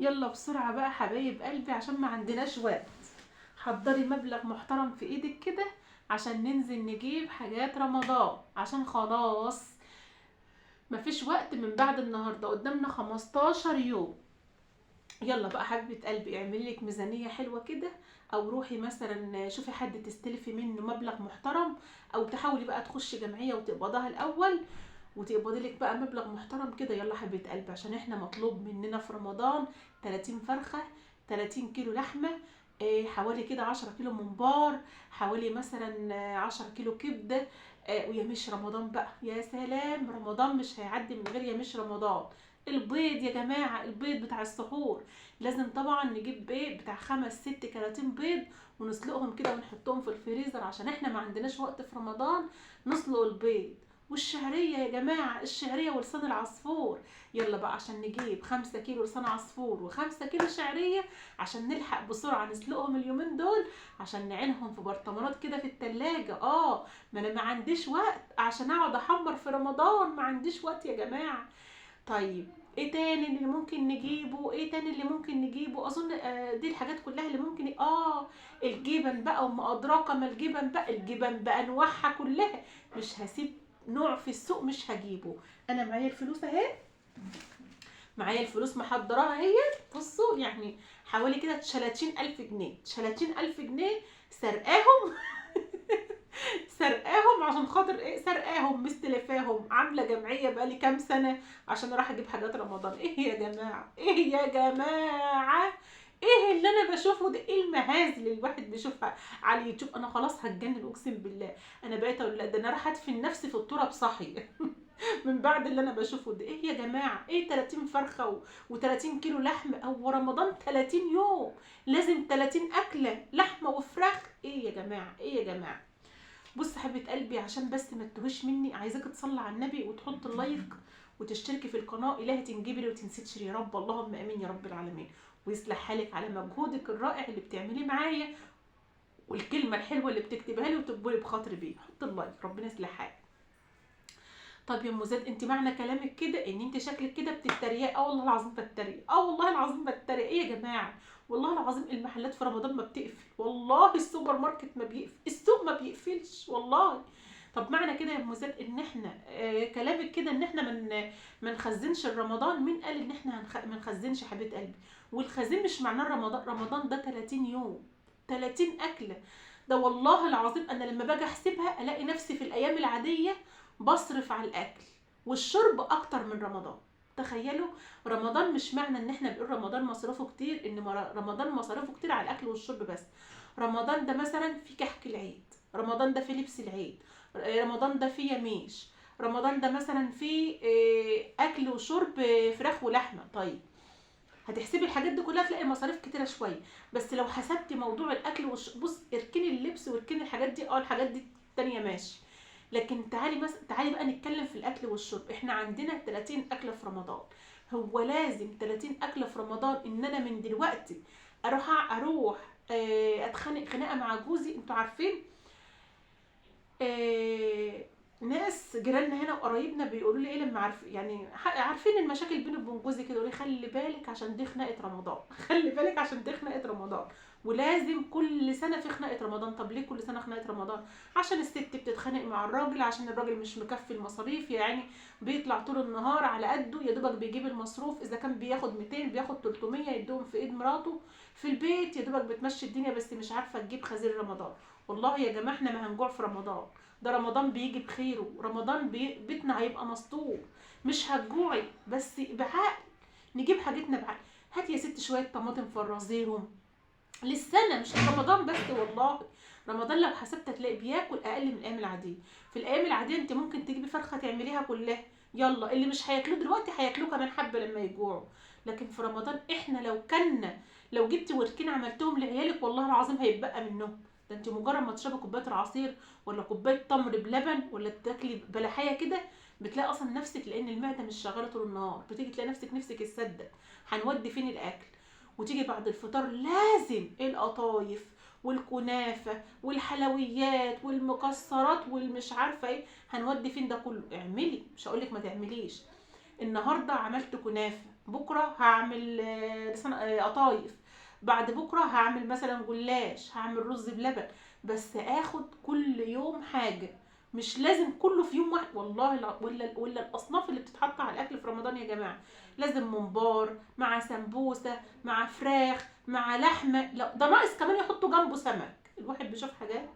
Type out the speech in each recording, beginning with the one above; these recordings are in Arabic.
يلا بسرعة بقى حبايب قلبي عشان ما عندناش وقت. حضري مبلغ محترم في ايدك كده عشان ننزل نجيب حاجات رمضان، عشان خلاص مفيش وقت. من بعد النهاردة قدامنا 15 يوم. يلا بقى حبيبة قلبي اعملي لك ميزانية حلوة كده، او روحي مثلا شوفي حد تستلفي منه مبلغ محترم، او تحاولي بقى تخشي جمعية وتقبضها الاول وتقبضي لك بقى مبلغ محترم كده. يلا حبيبه قلبي عشان احنا مطلوب مننا في رمضان 30 فرخه، 30 كيلو لحمه، حوالي كده 10 كيلو ممبار، حوالي مثلا 10 كيلو كبده. ويمش رمضان بقى، يا سلام، رمضان مش هيعدي من غير يمش رمضان. البيض يا جماعة، البيض بتاع السحور لازم طبعا نجيب بيض بتاع 5 6 كراتين بيض ونسلقهم كده ونحطهم في الفريزر عشان احنا ما عندناش وقت في رمضان نسلق البيض. والشعرية يا جماعة، الشعرية ولسان العصفور. يلا بقى عشان نجيب 5 كيلو لسان عصفور و5 كيلو شعرية عشان نلحق بسرعة نسلقهم اليومين دول، عشان نعينهم في برطمانات كده في التلاجة. ما انا ما عنديش وقت عشان اقعد احمر في رمضان، ما عنديش وقت يا جماعة. طيب ايه تاني اللي ممكن نجيبه؟ ايه تاني اللي ممكن نجيبه؟ اظن دي الحاجات كلها اللي ممكن الجبن بقى، وما ادراك ما الجبن بقى، الجبن بانواعها كلها. مش هسيب نوع في السوق مش هجيبه. انا معايا الفلوس اهي، معايا الفلوس محضراها هي. بصوا يعني حوالي كده 30,000 جنيه، 30,000 جنيه سرقاهم. سرقاهم عشان خاطر ايه؟ سرقاهم مستلفاهم، عامله جمعيه بقالي كام سنه عشان اروح اجيب حاجات رمضان. ايه يا جماعه، ايه يا جماعه، ايه اللي انا بشوفه ده؟ ايه المهازل اللي الواحد بيشوفها على اليوتيوب؟ انا خلاص هتجنن اقسم بالله. انا بقيت اقول لا، ده انا راح ادفن نفسي في التراب صحي. من بعد اللي انا بشوفه ده. ايه يا جماعه، ايه 30 فرخه و30 كيلو لحم؟ هو رمضان 30 يوم لازم 30 اكله لحمه وفراخ؟ ايه يا جماعه، ايه يا جماعه. بص حبيبه قلبي عشان بس ما تتوهش مني، عايزاك تصلي على النبي وتحط اللايك وتشتركي في القناه. الهي تنجبري وتنسيتش يا رب، اللهم امين يا رب العالمين. ويصلح حالك على مجهودك الرائع اللي بتعمليه معايا، والكلمه الحلوه اللي بتكتبها لي وتقبلي بخاطري بيه. حط اللايك، ربنا يصلح حالك. طب يا ام زاد، انت معنى كلامك كده ان انت شكلك كده بتتريق؟ والله العظيم بتريق، والله العظيم بتريق. ايه يا جماعه، والله العظيم المحلات في رمضان ما بتقفل، والله السوبر ماركت ما بيقفل، السوق ما بيقفلش والله. طب معنى كده يا ام زاد ان احنا كلامك كده ان احنا ما نخزنش رمضان؟ مين قال ان احنا ما نخزنش حبيبه قلبي؟ والخزين مش معناه رمضان، رمضان ده 30 يوم، 30 اكله. ده والله العظيم انا لما باجي احسبها الاقي نفسي في الايام العاديه بصرف على الاكل والشرب اكتر من رمضان. تخيلوا، رمضان مش معنى ان احنا بنقول رمضان مصرفه كتير ان رمضان مصاريفه كتير على الاكل والشرب بس. رمضان ده مثلا في كحك العيد، رمضان ده في لبس العيد، رمضان ده في يميش، رمضان ده مثلا في اكل وشرب، فراخ ولحمه. طيب هتحسبي الحاجات دي كلها تلاقي مصاريف كتيره شويه. بس لو حسبتي موضوع الاكل بص اركني اللبس واركني الحاجات دي، الحاجات دي التانية ماشي. لكن تعالي بقى نتكلم في الاكل والشرب. احنا عندنا 30 اكله في رمضان. هو لازم 30 اكله في رمضان ان انا من دلوقتي اروح اتخانق خناقه مع جوزي؟ انتوا عارفين آه، ناس جيراننا هنا وقرايبنا بيقولوا لي ايه لما يعني عارفين المشاكل بيني وبين جوزي كده، يقولوا لي خلي بالك عشان دي خناقه رمضان. خلي بالك عشان دي خناقه رمضان. ولازم كل سنه في خناقه رمضان. طب ليه كل سنه خناقه رمضان؟ عشان الست بتتخانق مع الراجل، عشان الراجل مش مكفي المصاريف يعني، بيطلع طول النهار على قده، يا دوبك بيجيب المصروف، اذا كان بياخد 200 بياخد 300 يدوهم في ايد مراته في البيت، يا دوبك بتمشي الدنيا بس مش عارفه تجيب خزين رمضان. والله يا جماعه احنا ما هنجوع في رمضان، ده رمضان بيجي بخيره، رمضان بيتنا هيبقى مسطور. مش هتجوعي بس بعقل، نجيب حاجتنا بعقل. هات يا ست شويه طماطم فرزيهم للسنه مش رمضان بس. والله رمضان لو حسبت هتلاقي بياكل اقل من الايام العاديه. في الايام العاديه انت ممكن تجيبي فرخه تعمليها كلها، يلا اللي مش هياكلوه دلوقتي هياكلوه كمان حبه لما يجوعوا. لكن في رمضان احنا لو جبتي وركين عملتهم لعيالك والله العظيم هيتبقى منهم. ده انت مجرد ما تشربي كوبايه العصير ولا كوبايه تمر بلبن ولا تاكلي بلحيه كده بتلاقي اصلا نفسك، لان المعده مش شغاله طول النهار، بتيجي تلاقي نفسك السده. هنودي فين الاكل؟ وتيجي بعد الفطار لازم القطايف والكنافه والحلويات والمكسرات والمش عارفه ايه. هنودي فين ده كله؟ اعملي، مش هقولك ما تعمليش. النهارده عملت كنافه، بكره هعمل قطايف، بعد بكره هعمل مثلا جلاش، هعمل رز بلبن. بس اخد كل يوم حاجه، مش لازم كله في يوم واحد. والله ولا الاصناف اللي بتتحط على الاكل في رمضان يا جماعه، لازم ممبار مع سمبوسه مع فراخ مع لحمه، لا ده ناقص كمان يحطوا جنبه سمك. الواحد بيشوف حاجات.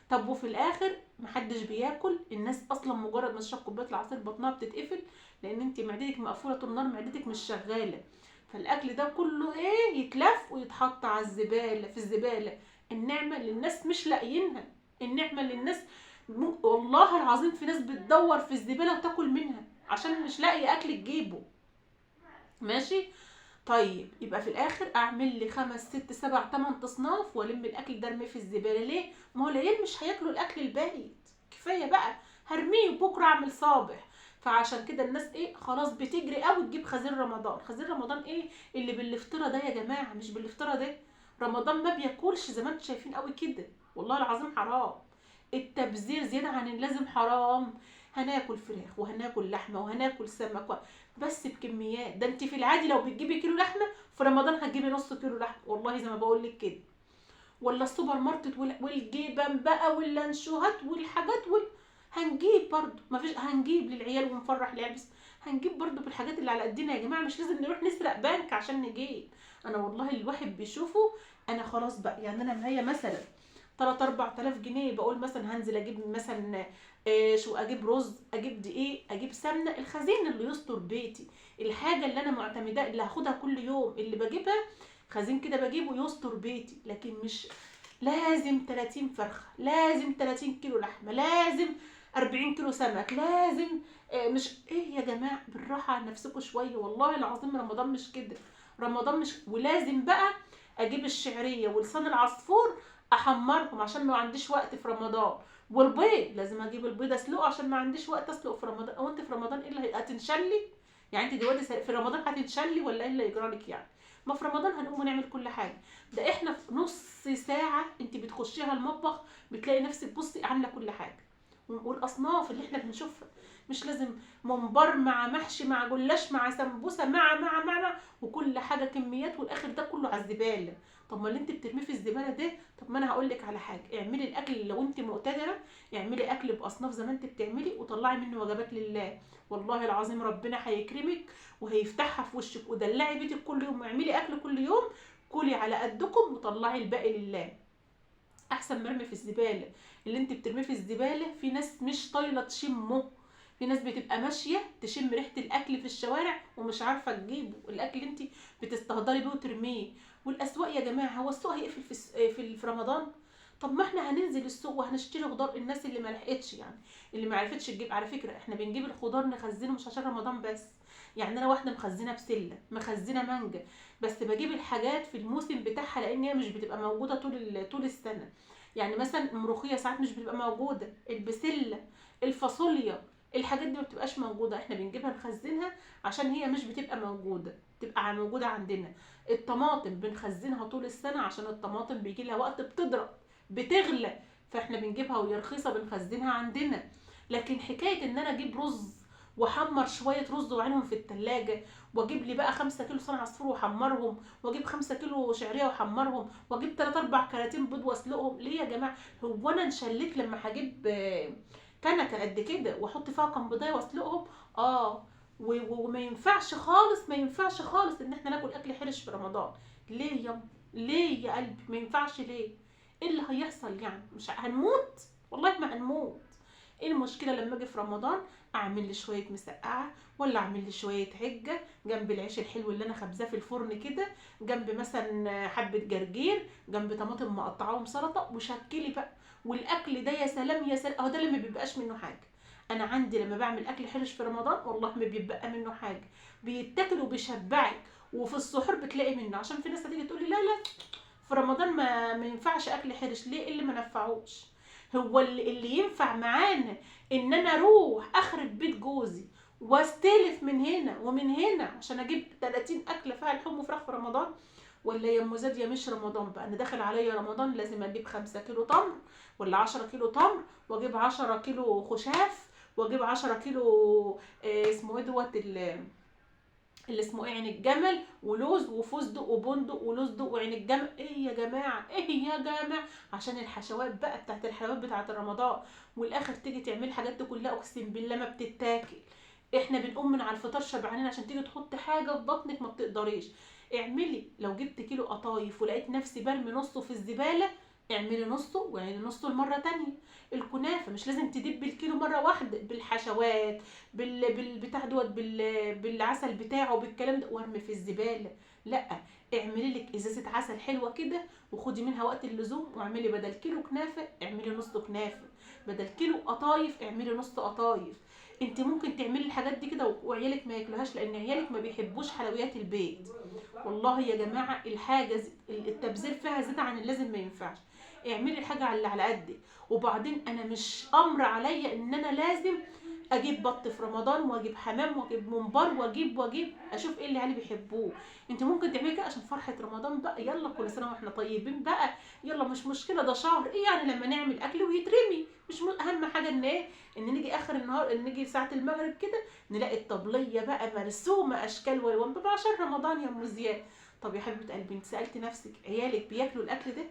طب وفي الاخر محدش بياكل، الناس اصلا مجرد ما تشرب كوبايه العصير بطنها بتتقفل، لان انت معدتك مقفوله طول النهار، معدتك مش شغاله. فالاكل ده كله ايه؟ يتلف ويتحط على الزباله، في الزباله. النعمه اللي الناس مش لاقيينها، النعمه اللي الناس والله العظيم في ناس بتدور في الزباله وتاكل منها عشان مش لاقي اكل تجيبه. ماشي. طيب يبقى في الاخر اعمل لي 5 6 7 8 تصناف والم الاكل ده ارميه في الزباله. ليه؟ ما هو العيال مش هياكلوا الاكل البايت، كفايه بقى، هرميه بكره اعمل صابح. فعشان كده الناس ايه، خلاص بتجري قوي تجيب خزين رمضان. خزين رمضان ايه اللي بالافطره ده يا جماعه؟ مش بالافطره ده، رمضان ما بياكلش زي ما انتم شايفين قوي كده. والله العظيم حرام، التبذير زياده عن اللازم حرام. هناكل فراخ وهناكل لحمه وهناكل سمك بس بكميات. ده انت في العادي لو بتجيبي كيلو لحمه، في رمضان هتجيبي نص كيلو لحمه، والله زي ما بقول لك كده. ولا السوبر ماركت والجبن بقى واللانشوهات والحاجات هنجيب برضو، ما فيش، هنجيب للعيال ونفرح العيال، بس هنجيب برضو بالحاجات اللي على قدنا يا جماعه. مش لازم نروح نسرق بنك عشان نجيب. انا والله الواحد بيشوفه، انا خلاص بقى يعني انا معايا مثلا 3 4000 جنيه، بقول مثلا هنزل اجيب مثلا شو، اجيب رز، اجيب دقيق، اجيب سمنه، الخزين اللي يستر بيتي، الحاجه اللي انا معتمده اللي هاخدها كل يوم اللي بجيبها، خزين كده بجيبه يستر بيتي. لكن مش لازم 30 فرخه، لازم 30 كيلو لحمه، لازم 40 كيلو سمك، لازم مش ايه يا جماعه، بالراحه على نفسكم شويه. والله العظيم رمضان مش كده، رمضان مش. ولازم بقى اجيب الشعريه ولسان العصفور احمرهم عشان ما عنديش وقت في رمضان، والبيض لازم اجيب البيض اسلقه عشان ما عنديش وقت اسلقه في رمضان. او انت في رمضان ايه اللي هتنشلي؟ يعني انت دلوقتي في رمضان هتنشلي ولا ايه اللي يجرى لك يعني؟ ما في رمضان هنقوم ونعمل كل حاجه. ده احنا في نص ساعه انت بتخشيها المطبخ بتلاقي نفسك بصي عامله كل حاجه. والاصناف اللي احنا بنشوفها، مش لازم ممبار مع محشي مع جلاش مع سمبوسه مع وكل حاجه كميات، والاخر ده كله على الزباله. طب ما اللي انت بترميه في الزباله ده، طب ما انا هقول لك على حاجه، اعملي الاكل لو انت مقتدره، اعملي اكل باصناف زي ما انت بتعملي وطلعي منه وجبات لله. والله العظيم ربنا هيكرمك وهيفتحها في وشك. ودلعي بيتك كل يوم واعملي اكل كل يوم، كلي على قدكم وطلعي الباقي لله، احسن ما ارمي في الزباله. اللي انت بترميه في الزباله في ناس مش طايله تشمه، في ناس بتبقى ماشيه تشم ريحه الاكل في الشوارع ومش عارفه تجيبه، الاكل اللي انت بتستهدري بيه وترميه. والاسواق يا جماعه، هو السوق هيقفل في رمضان؟ طب ما احنا هننزل السوق وهنشتري خضار. الناس اللي ما لحقتش يعني، اللي ما عرفتش تجيب، على فكره احنا بنجيب الخضار نخزنه مش عشان رمضان بس. يعني انا واحده مخزنه بسله، مخزنه مانجا، بس بجيب الحاجات في الموسم بتاعها لان هي مش بتبقى موجوده طول السنه. يعني مثلا الملوخيه ساعات مش بتبقى موجوده، البسله، الفاصوليا، الحاجات دي ما بتبقاش موجوده، احنا بنجيبها نخزنها عشان هي مش بتبقى موجوده، تبقى موجوده عندنا. الطماطم بنخزنها طول السنه عشان الطماطم بيجي لها وقت بتضرب، بتغلى، فاحنا بنجيبها وهي رخيصه بنخزنها عندنا. لكن حكايه ان انا اجيب رز واحمر شويه رز وعينهم في التلاجة، واجيب لي بقى 5 كيلو صنع عصفور واحمرهم، واجيب 5 كيلو شعريه واحمرهم، واجيب 3 4 كراتين بيض واسلقهم. ليه يا جماعه؟ هو انا انشليت لما هجيب كنكه قد كده واحط فيها قنبضايه واسلقهم؟ اه. وما ينفعش خالص، ما ينفعش خالص ان احنا ناكل اكل حرش في رمضان. ليه يا ليه يا قلبي ما ينفعش؟ ليه؟ ايه اللي هيحصل يعني؟ مش هنموت؟ والله ما هنموت. ايه المشكله لما اجي في رمضان اعمل لي شويه مسقعه، ولا اعمل لي شويه عجه جنب العيش الحلو اللي انا خبزاه في الفرن كده، جنب مثلا حبه جرجير، جنب طماطم مقطعاهم سلطه، وشكلي بقى. والاكل ده يا سلام يا سلام، اهو ده اللي ما بيبقاش منه حاجه. انا عندي لما بعمل اكل حرش في رمضان والله ما بيبقى منه حاجه، بيتاكل وبيشبعك، وفي السحور بتلاقي منه. عشان في ناس هتيجي تقول لي لا لا في رمضان ما ينفعش اكل حرش. ليه؟ إيه اللي ما نفعوش؟ هو اللي ينفع معانا ان انا اروح اخرب بيت جوزي واستلف من هنا ومن هنا عشان اجيب 30 اكله فيها لحوم وفراخ في رمضان؟ ولا يا ام زاد يا مش رمضان بقى، انا داخل عليا رمضان لازم اجيب 5 كيلو تمر، ولا 10 كيلو تمر، واجيب 10 كيلو خشاف، واجيب 10 كيلو اسمه ايه دوت اللي اسمه ايه، عين الجمل ولوز وفستق وبندق ولوز وعين الجمل. ايه يا جماعه، ايه يا جماعه، عشان الحشوات بقى بتاعت الحلويات بتاعت رمضان. والاخر تيجي تعملي الحاجات دي كلها اقسم بالله ما بتتاكل. احنا بنقوم من على الفطار شبعانين، عشان تيجي تحط حاجه في بطنك ما بتقدريش. اعملي، لو جبت كيلو قطايف ولقيت نفسي برمي نصه في الزباله، اعملي نصه واعملي نصه المره تانية. الكنافه مش لازم تدب الكيلو مره واحده، بالحشوات بالبتاع دوت بالعسل بتاعه بالكلام ده، وارمي في الزباله. لا، اعملي لك ازازه عسل حلوه كده وخدي منها وقت اللزوم، واعملي بدل كيلو كنافه اعملي نص كنافه، بدل كيلو قطايف اعملي نص قطايف. انت ممكن تعملي الحاجات دي كده وعيالك ما ياكلوهاش، لان عيالك ما بيحبوش حلويات البيت. والله يا جماعه الحاجه التبذير فيها زياده عن اللازم ما ينفعش. اعملي الحاجه على اللي على قدك. وبعدين انا مش امر عليا ان انا لازم اجيب بط في رمضان واجيب حمام واجيب ممبار واجيب اشوف ايه اللي عيالي بيحبوه. انت ممكن تعملي كده عشان فرحه رمضان بقى، يلا كل سنه واحنا طيبين بقى، يلا مش مشكله ده شهر ايه يعني لما نعمل اكل ويترمي، مش اهم حاجه ان ايه، ان نيجي اخر النهار، ان نيجي ساعه المغرب كده نلاقي الطبليه بقى مرسومه اشكال والوان بقى عشان رمضان يا ام زياد. طب يا حبيبه قلبي، انت سالتي نفسك عيالك بياكلوا الاكل ده؟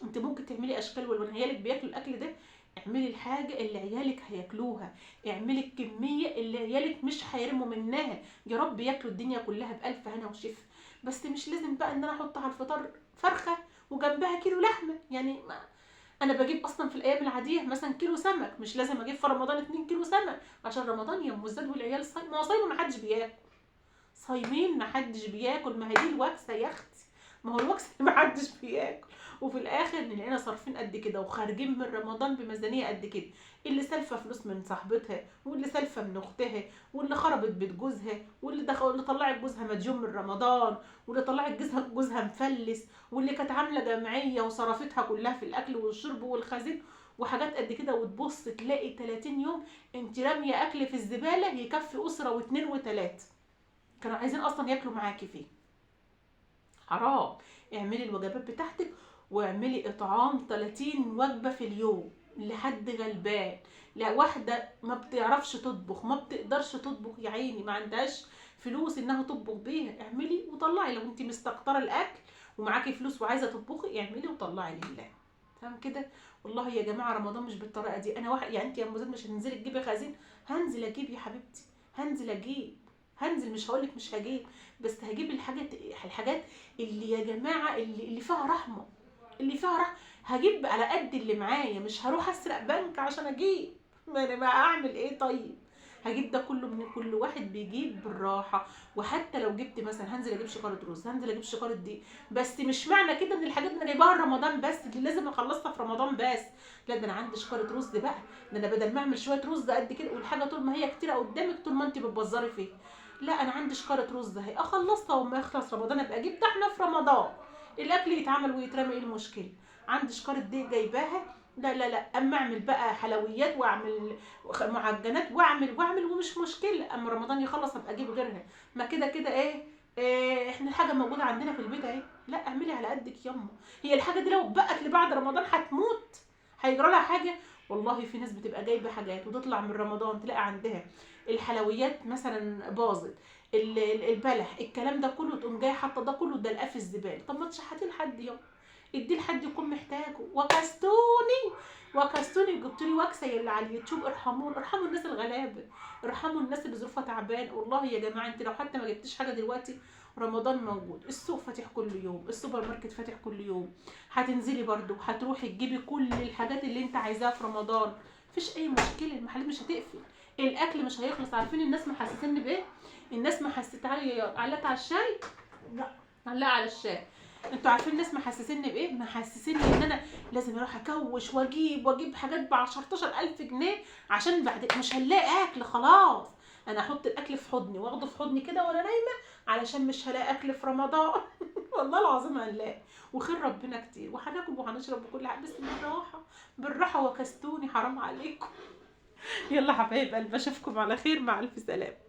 انت ممكن تعملي اشكال والوان، عيالك بياكلوا الاكل ده؟ اعملي الحاجه اللي عيالك هياكلوها، اعملي الكميه اللي عيالك مش هيرموا منها. يا رب ياكلوا الدنيا كلها بالف هنا وشفا. بس مش لازم بقى ان انا احط على الفطار فرخه وجنبها كيلو لحمه يعني. ما انا بجيب اصلا في الايام العاديه مثلا كيلو سمك، مش لازم اجيب في رمضان 2 كيلو سمك عشان رمضان يا ام الزاد والعيال صايم. ما هو صايم ومحدش بياكل، صايمين محدش بياكل، ما هي دي الوكسه يا اختي، ما هو الوكسه محدش بياكل. وفي الاخر نلاقينا صارفين قد كده وخارجين من رمضان بميزانيه قد كده، اللي سالفه فلوس من صاحبتها، واللي سالفه من اختها، واللي خربت بيت جوزها، واللي دخل، واللي طلعت جوزها مديون من رمضان، واللي طلعت جوزها مفلس، واللي كانت عامله جمعيه وصرفتها كلها في الاكل والشرب والخزين وحاجات قد كده. وتبص تلاقي 30 يوم انت راميه اكل في الزباله يكفي اسره واثنين وثلاثه كانوا عايزين اصلا ياكلوا معاكي فيه. حرام. اعملي الوجبات بتاعتك، واعملي اطعام 30 وجبه في اليوم لحد غلبان. لا واحده ما بتعرفش تطبخ، ما بتقدرش تطبخ يا عيني، ما عندهاش فلوس انها تطبخ بيها، اعملي وطلعي. لو انت مستكتره الاكل ومعاكي فلوس وعايزه تطبخي اعملي وطلعي لله. تمام كده. والله يا جماعه رمضان مش بالطريقه دي. انا واحد يعني، انت يا ام زيد مش هتنزلي تجيبي خزين؟ هنزل اجيب يا حبيبتي، هنزل اجيب، هنزل مش هقولك مش هجيب، بس هجيب الحاجات اللي يا جماعه اللي فيها رحمه، اللي فيها رحمه. هجيب على قد اللي معايا، مش هروح اسرق بنك عشان اجيب. ما انا بقى اعمل ايه طيب؟ هجيب ده كله من كل واحد بيجيب بالراحه. وحتى لو جبت مثلا هنزل اجيب شكاره رز، هنزل اجيب شكاره دي، بس مش معنى كده ان الحاجات اللي انا جايباها رمضان بس اللي لازم اخلصها في رمضان بس. لا ده انا عندي شكاره رز بقى، ده انا بدل ما اعمل شويه رز قد كده والحاجه طول ما هي كتيره قدامك طول ما انت بتبزري فيها، لا انا عندي شكاره رز اهي اخلصها وما يخلص رمضان ابقى اجيب طحنه في رمضان الاكل يتعمل ويترمي. ايه المشكله؟ عندي شكاره دي جايباها، لا اما اعمل بقى حلويات واعمل معجنات واعمل ومش مشكله، اما رمضان يخلص ابقى اجيب غيرها. ما كده كده إيه احنا الحاجه موجوده عندنا في البيت اهي. لا اعملي على قدك يما، هي الحاجه دي لو بقت لبعد رمضان هتموت، هيجرى لها حاجه؟ والله في ناس بتبقى جايبه حاجات وتطلع من رمضان تلاقي عندها الحلويات مثلا باظت، البلح الكلام ده كله، تقوم جايه حاطه ده كله ده في الزباله. طب ما تشحتيه لحد يوم، اديه لحد يكون محتاجه. وكستوني جبت لي وكسه اللي على اليوتيوب، ارحموا الناس الغلابه، ارحموا الناس اللي ظروفها تعبان. والله يا جماعه انت لو حتى ما جبتيش حاجه دلوقتي رمضان موجود، السوق فاتح كل يوم، السوبر ماركت فاتح كل يوم، هتنزلي برضو هتروحي تجيبي كل الحاجات اللي انت عايزاها في رمضان، مفيش اي مشكله، المحلات مش هتقفل، الاكل مش هيخلص. عارفين الناس محسسني بايه؟ الناس محسسه علقت على الشاي، لا علقه على الشاي. انتوا عارفين الناس محسسيني بايه؟ محسسيني ان انا لازم اروح اكوش واجيب حاجات ب 10000 جنيه عشان بعد مش هنلاقي اكل خلاص. انا احط الاكل في حضني واخده في حضني كده وانا نايمه علشان مش هلاقي اكل في رمضان. والله العظيم هنلاقي، وخير ربنا كتير وهناكل وهنشرب وكل حاجه، بس بالراحه بالراحه. وكستوني حرام عليكم. يلا حبايب قلبي اشوفكم على خير، مع الف سلامه.